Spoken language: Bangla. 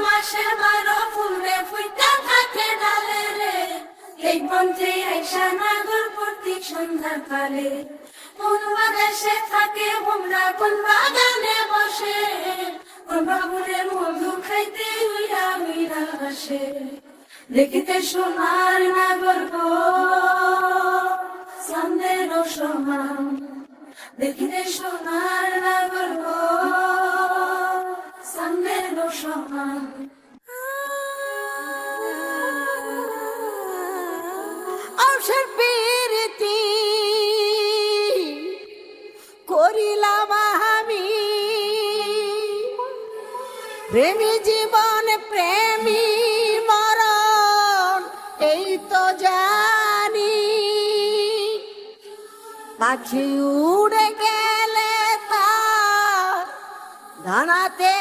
মাসে 12 ফুলে ফুইটা থাকে ডালে রে, এই পন্থে আইসা নাগর প্রতীক সন্ধ্যা কালে। কোন বাদেশে থাকে ভোমরা, কোন বাগানে বসে, কোন বাবুরে মধু খাইতে উইরা উইরা আসে। দেখিতে সোনার নাগর গো চাঁদের সমান, দেখিতে সোনার নাগর গো চাঁদের সমান। অবসর প্রীতি করিলাম আমি, প্রেমী জীবন প্রেমী মরণ এই তো জানি। পাখি উড়ে গেলে তা দানাতে